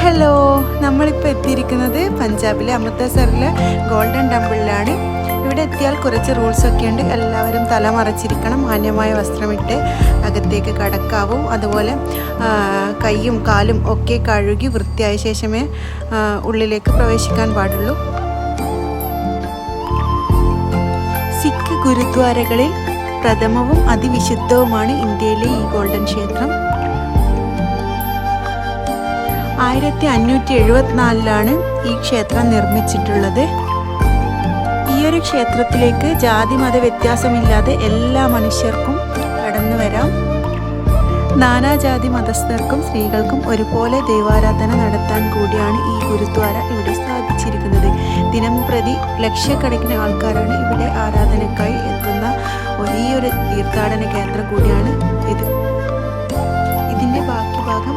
Hello, നമ്മളിപ്പോൾ എത്തിയിരിക്കുന്നത് പഞ്ചാബിലെ അമൃത്സറിലെ ഗോൾഡൻ ടെമ്പിളിലാണ്. ഇവിടെ എത്തിയാൽ കുറച്ച് റൂൾസൊക്കെ ഉണ്ട്. എല്ലാവരും തല മറച്ചിരിക്കണം, മാന്യമായ വസ്ത്രമിട്ട് അകത്തേക്ക് കടക്കാവൂ. അതുപോലെ കൈയും കാലും ഒക്കെ കഴുകി വൃത്തിയായ ശേഷമേ ഉള്ളിലേക്ക് പ്രവേശിക്കാൻ പാടുള്ളൂ. സിഖ് ഗുരുദ്വാരകളിൽ പ്രഥമവും അതിവിശുദ്ധവുമാണ് ഇന്ത്യയിലെ ഈ ഗോൾഡൻ ക്ഷേത്രം. 1574 ഈ ക്ഷേത്രം നിർമ്മിച്ചിട്ടുള്ളത്. ഈ ഒരു ക്ഷേത്രത്തിലേക്ക് ജാതി മത വ്യത്യാസമില്ലാതെ എല്ലാ മനുഷ്യർക്കും കടന്നു വരാം. നാനാജാതി മതസ്ഥർക്കും സ്ത്രീകൾക്കും ഒരുപോലെ ദൈവാരാധന നടത്താൻ കൂടിയാണ് ഈ ഗുരുദ്വാര ഇവിടെ സ്ഥാപിച്ചിരിക്കുന്നത്. ദിനം പ്രതി ലക്ഷക്കണക്കിന് ആൾക്കാരാണ് ഇവിടെ ആരാധനയ്ക്കായി എത്തുന്ന വലിയൊരു തീർത്ഥാടന കേന്ദ്രം കൂടിയാണ് ഇത്. ഇതിൻ്റെ ബാക്കി ഭാഗം